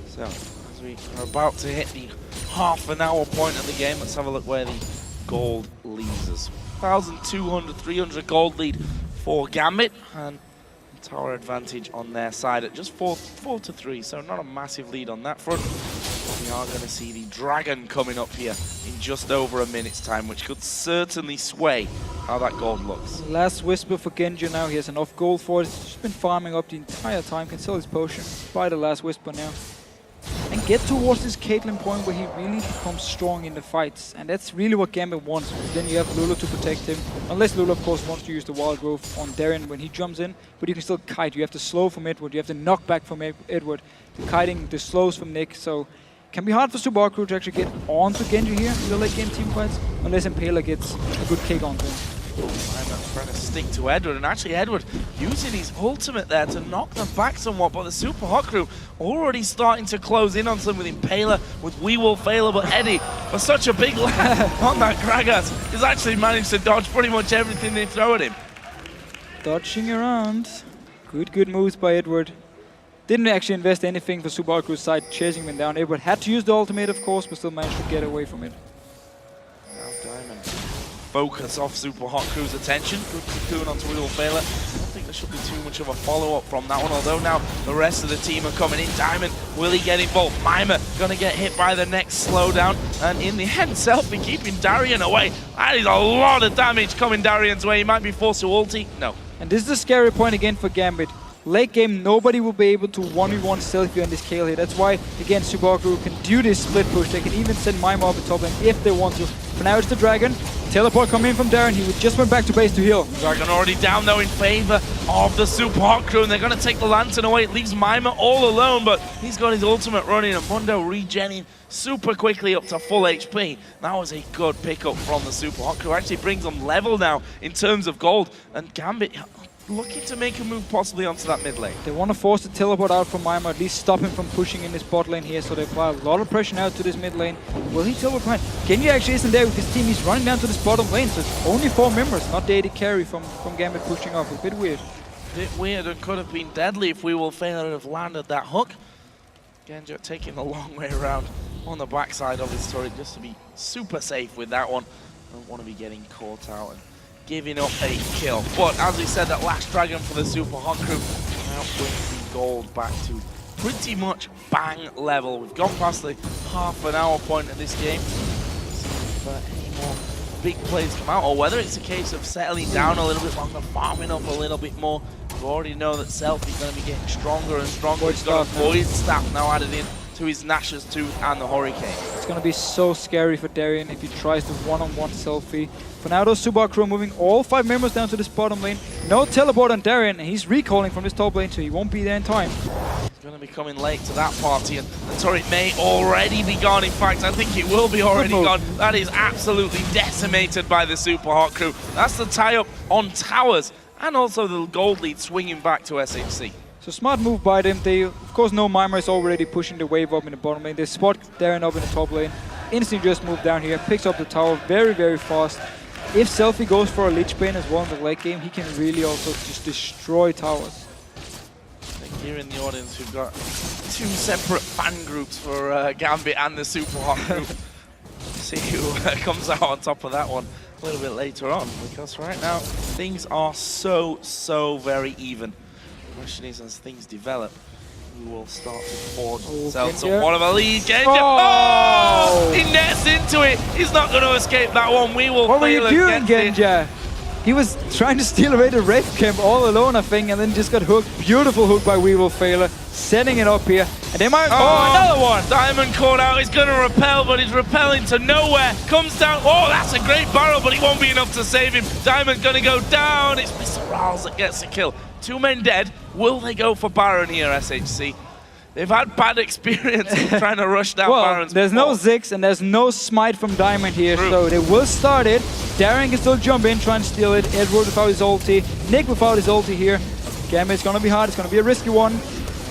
So as we are about to hit the half-an-hour point of the game, let's have a look where the gold leaves us. 1,200, 300 gold lead for Gambit, and tower advantage on their side at just 4-3, so not a massive lead on that front. We are going to see the Dragon coming up here in just over a minute's time, which could certainly sway how that gold looks.
Last whisper for Genja now. He has enough gold for it. He's just been farming up the entire time. Can sell his potion. Buy the last whisper now. And get towards this Caitlyn point where he really becomes strong in the fights. And that's really what Gambit wants. Then you have Lulu to protect him. Unless Lulu, of course, wants to use the Wild Growth on Darren when he jumps in. But you can still kite. You have the slow from Edward. You have the knockback from Edward. The kiting, the slows from Nick. So can be hard for SUPA Crew to actually get onto Genji here in the late game team fights. Unless Impaler gets a good kick onto him.
I'm trying to stick to Edward, and actually Edward using his ultimate there to knock them back somewhat, but the SUPA Hot Crew already starting to close in on some with Impaler, with Weewolf Failer, but Eddie, for such a big lad on that Gragas, has actually managed to dodge pretty much everything they throw at him.
Dodging around. Good moves by Edward. Didn't actually invest anything for SUPA Hot Crew's side, chasing him down. Edward had to use the ultimate, of course, but still managed to get away from it.
Now Diamond. Focus off SUPA Hot Crew's attention. Good cocoon onto Weewolf Failer. I don't think there should be too much of a follow-up from that one, although now the rest of the team are coming in. Diamond, will he get involved? Mima gonna get hit by the next slowdown, and in the end, Selfie keeping Darian away. That is a lot of damage coming Darian's way. He might be forced to ulti. No.
And this is a scary point again for Gambit. Late game, nobody will be able to 1v1 Selfie on this Kayle here. That's why, again, SUPA Hot Crew can do this split push. They can even send Mima up the top lane if they want to. For now, it's the Dragon. Teleport coming in from Darren. He just went back to base to heal.
Dragon already down though in favor of the SUPA Hot Crew, and they're going to take the Lantern away. It leaves Mima all alone, but he's got his ultimate running, and Mundo regenning super quickly up to full HP. That was a good pickup from the SUPA Hot Crew. Actually brings them level now in terms of gold, and Gambit looking to make a move possibly onto that mid lane.
They want to force the teleport out from Mima, at least stop him from pushing in this bot lane here, so they apply a lot of pressure now to this mid lane. Will he teleport behind? Genji actually isn't there with his team. He's running down to this bottom lane, so it's only 4 members, not the AD carry from Gambit pushing off. A bit weird.
A bit weird, and could have been deadly if Weewolf Failer to have landed that hook. Genji taking the long way around on the backside of his turret just to be super safe with that one. Don't want to be getting caught out and giving up a kill. But as we said, that last Dragon for the SUPA Hot Crew now brings the gold back to pretty much bang level. We've gone past the half-an-hour point of this game. See if any more big plays come out, or whether it's a case of settling down a little bit longer, farming up a little bit more. We already know that Selfie's going to be getting stronger and stronger. He's got a Void Staff now added in to his Nash's Tooth and the Hurricane. It's
going to be so scary for Darien if he tries to one-on-one Selfie. For now, those SUPA Crew moving all 5 members down to this bottom lane. No teleport on Darien, and he's recalling from this top lane, so he won't be there in time.
He's going to be coming late to that party, and the turret may already be gone. In fact, I think it will be already gone. That is absolutely decimated by the SUPA Hot Crew. That's the tie-up on towers, and also the gold lead swinging back to SHC.
So smart move by them. They, of course, know Mima is already pushing the wave up in the bottom lane. They spot Darren up in the top lane. Instantly just move down here, picks up the tower very, very fast. If Selfie goes for a Lich Bane as well in the late game, he can really also just destroy towers.
I think here in the audience we've got 2 separate fan groups for Gambit and the SUPA Hot Group. See who comes out on top of that one a little bit later on, because right now things are so very even. The question is, as things develop, we will start to forge themselves somewhat of a lead. Genja! Oh! He nets into it! He's not going to escape that one. We will.
What were you doing, Genja? He was trying to steal away the Wraith camp all alone, I think, and then just got hooked. Beautiful hook by Weevil Failure, setting it up here. And they might... Oh, another one!
Diamond caught out. He's going to repel, but he's repelling to nowhere. Comes down. Oh, that's a great barrel, but he won't be enough to save him. Diamond's going to go down. It's Mr. Riles that gets the kill. 2 men dead. Will they go for Baron here, SHC? They've had bad experience trying to rush down Barons.
There's no Ziggs and there's no smite from Diamond here, so they will start it. Darren can still jump in, try and steal it. Edward without his ulti. Nick without his ulti here. Gambit's gonna be hard, it's gonna be a risky one.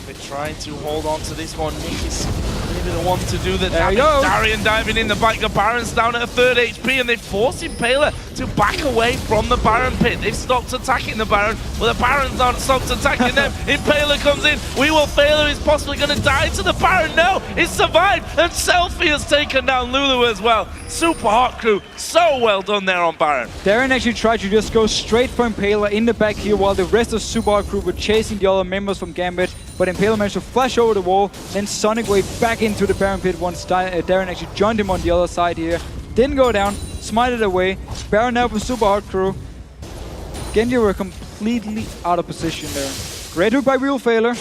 They're trying to hold on to this one. Nick is maybe the one to do the
damage.
Darian diving in the back. The Baron's down at a 3rd HP and they force Impaler to back away from the Baron pit. They've stopped attacking the Baron, but the Baron's not stopped attacking them. Impaler comes in. Weevil Failure is possibly going to die to the Baron. No, it survived. And Selfie has taken down Lulu as well. Super hot crew. So well done there on Baron.
Darren actually tried to just go straight for Impaler in the back here while the rest of Super Hot crew were chasing the other members from Gambit. But Impaler managed to flash over the wall, then Sonic Wave back into the Baron pit once Darren actually joined him on the other side here. Didn't go down, smited away. Baron now for Super Hot crew. Genji were completely out of position there. Great hook by Weevil Failure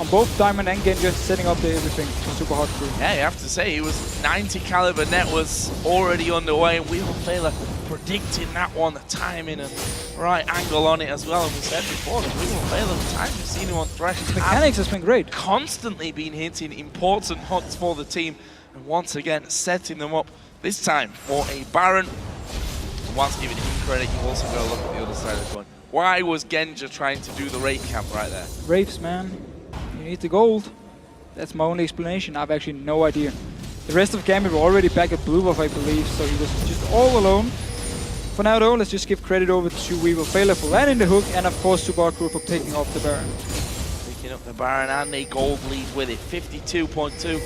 on both Diamond and Genji, setting up everything for Super Hot crew.
Yeah, you have to say, he was 90 caliber net was already underway. Weevil Failure predicting that one, the timing and right angle on it as well. And we said before, that Weevil Failure, the times we've seen him on Thresh,
mechanics has been great.
Constantly been hitting important hooks for the team. And once again, setting them up, this time for a Baron. And whilst giving him credit, you also got to look at the other side of the coin. Why was Genja trying to do the raid camp right there?
Wraiths, man. You need the gold. That's my only explanation. I've actually no idea. The rest of Gambit were already back at Blue Buff, I believe, so he was just all alone. For now though, let's just give credit over to Weevil Failure for landing the hook, and of course Super Hot crew for taking off the Baron.
Picking up the Baron and a gold lead with it. 52.2 to,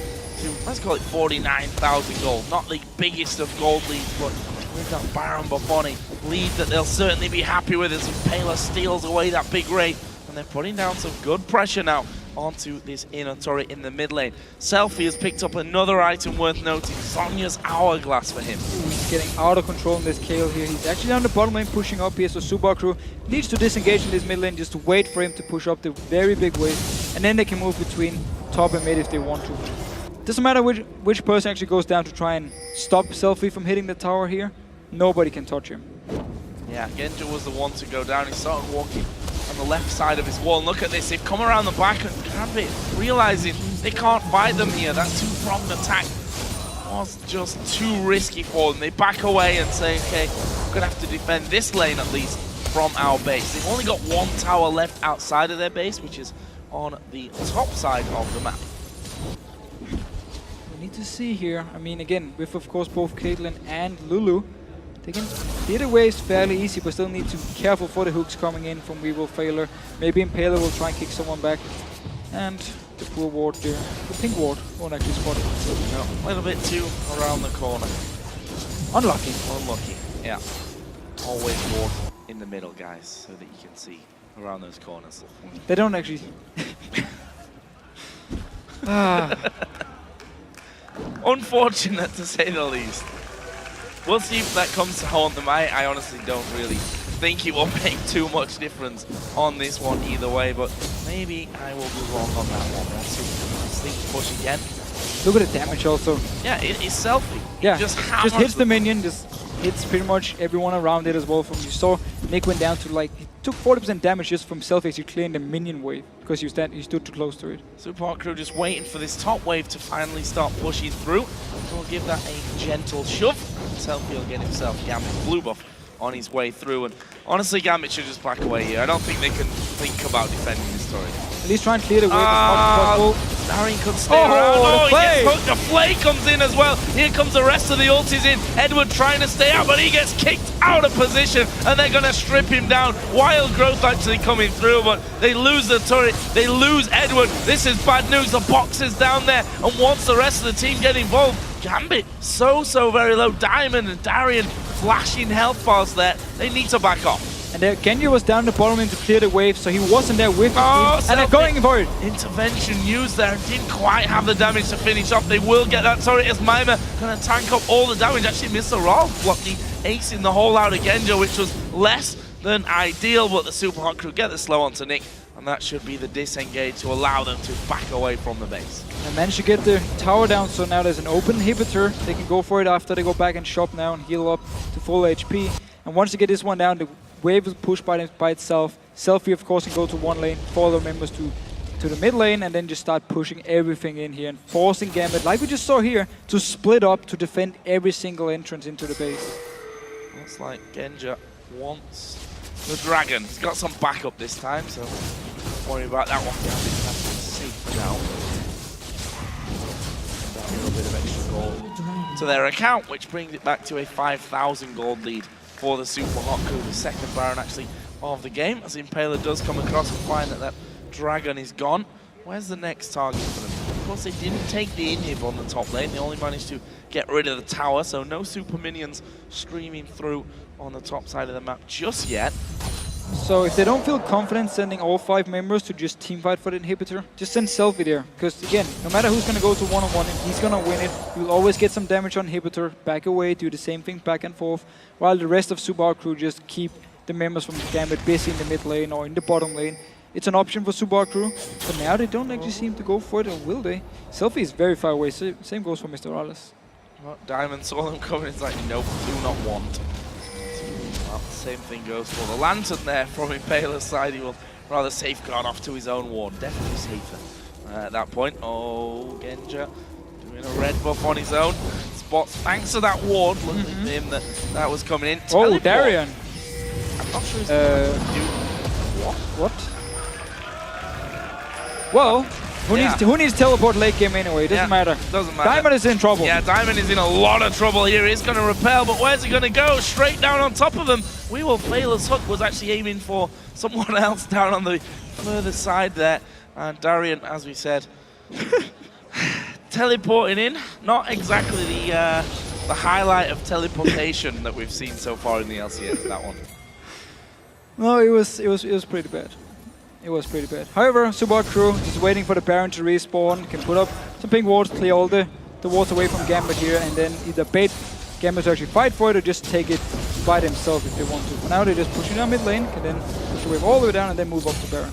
let's call it 49,000 gold. Not the biggest of gold leads, but with that Baron buff on it, lead that they'll certainly be happy with as Impaler steals away that big raid. And they're putting down some good pressure now onto this inner turret in the mid lane. Selfie has picked up another item worth noting, Sonya's Hourglass for him.
He's getting out of control in this KO here. He's actually on the bottom lane pushing up here, so Super crew needs to disengage in this mid lane just to wait for him to push up the very big wave, and then they can move between top and mid if they want to. Doesn't matter which person actually goes down to try and stop Selfie from hitting the tower here. Nobody can touch him.
Yeah, Genja was the one to go down. He started walking on the left side of his wall. And look at this, they've come around the back and Gambit realizing they can't fight them here. That two-pronged attack was just too risky for them. They back away and say, okay, we're gonna have to defend this lane at least from our base. They've only got one tower left outside of their base, which is on the top side of the map.
We need to see here, I mean, again, with of course both Caitlyn and Lulu, they can clear the waves fairly easy, but still need to be careful for the hooks coming in from Weevil Failure. Maybe Impaler will try and kick someone back. And the poor ward there, the pink ward, won't actually spot it.
No, a little bit too around the corner.
Unlucky.
Unlucky, yeah. Always ward in the middle, guys, so that you can see around those corners.
They don't actually...
Unfortunate to say the least. We'll see if that comes to haunt them. I honestly don't really think it will make too much difference on this one either way, but maybe I will be wrong on that one. Let's see. Sleep push again.
Look at the damage also.
Yeah, it's Selfie.
Yeah,
just
hits the minion, just hits pretty much everyone around it as well. From you saw, Nick went down to like, he took 40% damage just from Selfie actually clearing the minion wave because he stood too close to it.
Super Hot crew just waiting for this top wave to finally start pushing through. We'll give that a gentle shove. Selfie will get himself Gambit blue buff on his way through, and honestly Gambit should just back away here. I don't think they can think about defending this turret.
At least try and clear the wave as much as possible.
Darian could stay around.
Oh,
he gets hooked. The Flay comes in as well. Here comes the rest of the ultis in. Edward trying to stay out, but he gets kicked out of position, and they're going to strip him down. Wild Growth actually coming through, but they lose the turret. They lose Edward. This is bad news. The box is down there, and once the rest of the team get involved, Gambit so very low. Diamond and Darian flashing health bars there. They need to back off.
And there, Genji was down the bottom lane to clear the wave, so he wasn't there with the team, and they're going for it.
Intervention used there, didn't quite have the damage to finish off. They will get that turret as Mima gonna tank up all the damage. Actually, Mr. Rolf blocked the ace in the hole out of Genja, which was less than ideal, but the Super Hot Crew get the slow onto Nick, and that should be the disengage to allow them to back away from the base.
And managed to get the tower down, so now there's an open inhibitor. They can go for it after they go back and shop now and heal up to full HP. And once they get this one down, the wave is pushed by itself. Selfie, of course, can go to one lane, follow members to the mid lane, and then just start pushing everything in here and forcing Gambit, like we just saw here, to split up to defend every single entrance into the base.
Looks like Genja wants the dragon. He's got some backup this time, so don't worry about that one. Gambit has safe now. A little bit of extra gold to their account, which brings it back to a 5,000 gold lead for the Super Hot Crew, the second Baron actually of the game, as Impaler does come across and find that that dragon is gone. Where's the next target for them? Of course, they didn't take the inhib on the top lane. They only managed to get rid of the tower, so no super minions streaming through on the top side of the map just yet.
So if they don't feel confident sending all 5 members to just teamfight for the inhibitor, just send Selfie there. Because again, no matter who's going to go to one-on-one, he's going to win it. You'll always get some damage on inhibitor, back away, do the same thing back and forth, while the rest of Super Hot Crew just keep the members from Gambit busy in the mid lane or in the bottom lane. It's an option for Super Hot Crew, but now they don't actually seem to go for it, or will they? Selfie is very far away, so same goes for Mr. Rales.
Well, Diamond saw them coming, it's like, nope, do not want. Well, same thing goes for the Lantern there from Impaler's side. He will rather safeguard off to his own ward, definitely safer at that point. Oh, Genja doing a red buff on his own. Spots, thanks to that ward, luckily for him that was coming in.
Oh, Darian!
I'm not sure he's going to do
what? Well, who needs teleport late game anyway? It doesn't matter.
Doesn't matter.
Diamond is in trouble.
Yeah, Diamond is in a lot of trouble here. He's going to repel, but where's he going to go? Straight down on top of him. We Will Fail's hook was actually aiming for someone else down on the further side there. And Darian, as we said, teleporting in. Not exactly the highlight of teleportation that we've seen so far in the LCS, that one.
No, it was pretty bad. It was pretty bad. However, Super Hot Crew is waiting for the Baron to respawn, can put up some pink wards, clear all the wards away from Gambit here, and then either bait Gambit to actually fight for it or just take it by themselves if they want to. For now, they're just pushing down mid lane, can then push the wave all the way down and then move up to Baron.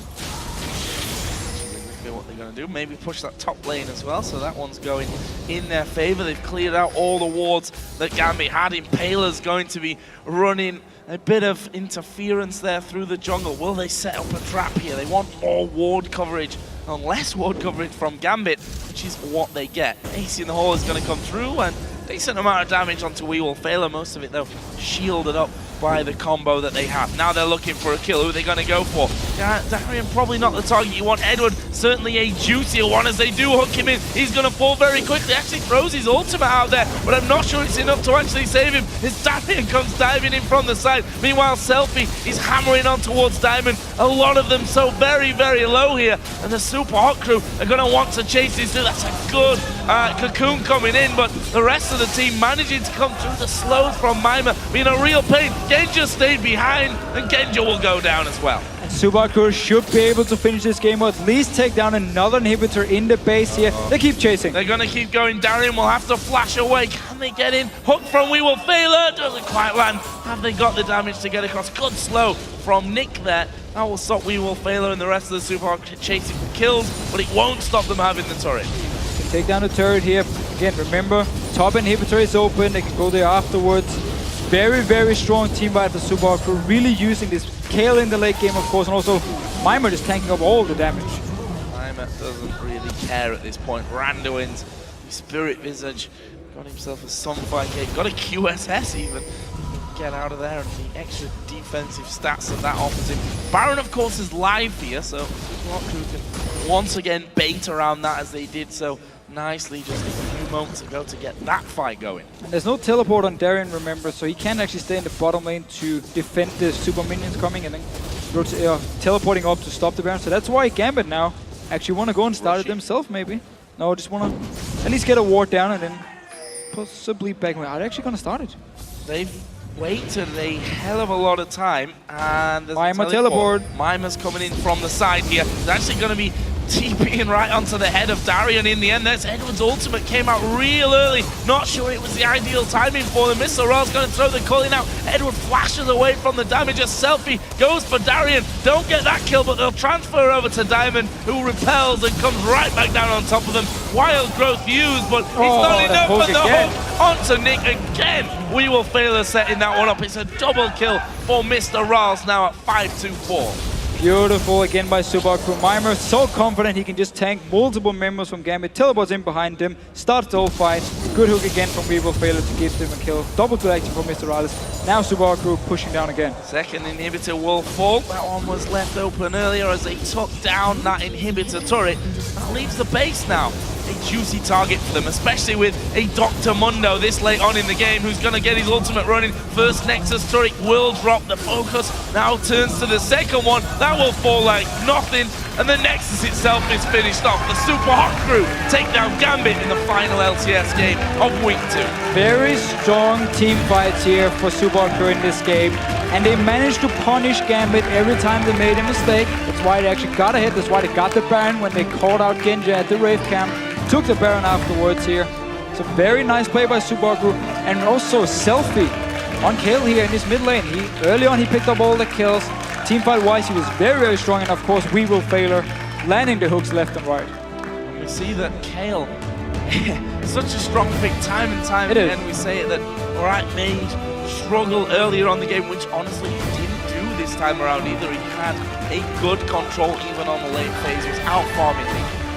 What they're going to do, maybe push that top lane as well, so that one's going in their favor. They've cleared out all the wards that Gambit had. Impaler's going to be running a bit of interference there through the jungle. Will they set up a trap here? They want more ward coverage and less ward coverage from Gambit, which is what they get. Ace in the hole is going to come through, and decent amount of damage onto Will Fail, most of it though shielded up by the combo that they have. Now they're looking for a kill. Who are they going to go for? Darian, probably not the target you want. Edward, certainly a juicier one as they do hook him in. He's going to fall very quickly. Actually throws his ultimate out there, but I'm not sure it's enough to actually save him. As Darian comes diving in from the side. Meanwhile, Selfie is hammering on towards Diamond. A lot of them so very, very low here. And the Super Hot Crew are going to want to chase this through. That's a good cocoon coming in, but the rest of the team managing to come through. The slows from Mima being a real pain. Genja stayed behind, and Genja will go down as well.
And Super Hot Crew should be able to finish this game, or at least take down another inhibitor in the base here. They keep chasing.
They're going to keep going. Darian will have to flash away. Can they get in? Hook from We Will Fail. Doesn't quite land. Have they got the damage to get across? Good slow from Nick there. That will stop We Will Fail and the rest of the Super Hot chasing for kills, but it won't stop them having the turret.
Can take down the turret here. Again, remember, top inhibitor is open. They can go there afterwards. Very, very strong team fight for Super Hot Crew, really using this Kale in the late game, of course, and also Mima just tanking up all the damage.
Mima doesn't really care at this point. Randuin's Spirit Visage got himself a Sunfire Gate, got a QSS even. Get out of there, and the extra defensive stats that that offers him. Baron, of course, is live here, so Super Hot Crew can once again bait around that as they did so nicely just a few moments ago to get that fight going.
And there's no teleport on Darian, remember, so he can actually stay in the bottom lane to defend the super minions coming and then teleporting up to stop the Baron. So that's why Gambit now actually want to go and start it themselves, maybe. No, just want to at least get a ward down and then possibly back. Are they actually going to start it?
They've waited a hell of a lot of time, and there's
Mima teleport.
Mima's coming in from the side here. It's actually going to be TPing right onto the head of Darian in the end. There's Edward's ultimate, came out real early. Not sure it was the ideal timing for them. Mr. Ra's going to throw the culling out. Edward flashes away from the damage. A selfie goes for Darian. Don't get that kill, but they'll transfer over to Diamond, who repels and comes right back down on top of them. Wild growth used, but it's not enough. And the hook onto Nick again. We will fail a setting that one up. It's a double kill for Mr. Ra's now at 5-2-4.
Beautiful again by SUPA Crew. Mimer so confident he can just tank multiple members from Gambit. Teleports in behind him, starts the whole fight. Good hook again from Weevil Failure to give them a kill. Double kill action from Mr. Rales. Now SUPA Crew pushing down again.
Second inhibitor will fall. That one was left open earlier as they took down that inhibitor turret. That leaves the base now. A juicy target for them, especially with a Dr. Mundo this late on in the game, who's going to get his ultimate running. First Nexus turret will drop. The focus now turns to the second one. That will fall like nothing, and the Nexus itself is finished off. The Super Hot Crew take down Gambit in the final LCS game of week 2.
Very strong team fights here for SUPA Crew in this game, and they managed to punish Gambit every time they made a mistake. That's why they actually got ahead. That's why they got the Baron when they called out Genja at the Wraith camp. Took the Baron afterwards here. It's a very nice play by SUPA Crew, and also selfie on Kale here in his mid lane. Early on he picked up all the kills. Teamfight wise he was very strong, and of course Weevil Failure landing the hooks left and right.
We see that Kale, such a strong pick time and time again. We say it that alright, Mage struggled earlier on the game, which honestly he didn't do this time around either. He had a good control even on the late phase. He was out farming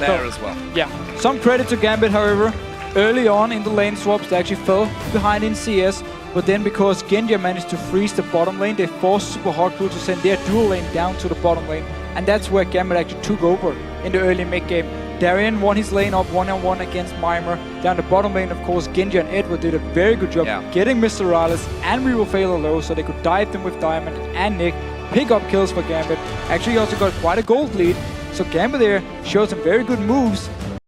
there as well.
Yeah, some credit to Gambit, however. Early on in the lane swaps, they actually fell behind in CS, but then because Genja managed to freeze the bottom lane, they forced SUPA Hot Crew to send their dual lane down to the bottom lane, and that's where Gambit actually took over in the early mid game. Darian won his lane up 1-on-1 against Mimer. Down the bottom lane, of course, Genja and Edward did a very good job getting Mr. Rales and Weevil Failure low, so they could dive them with Diamond and Nick, pick up kills for Gambit. Actually, he also got quite a gold lead. So Gambit there showed some very good moves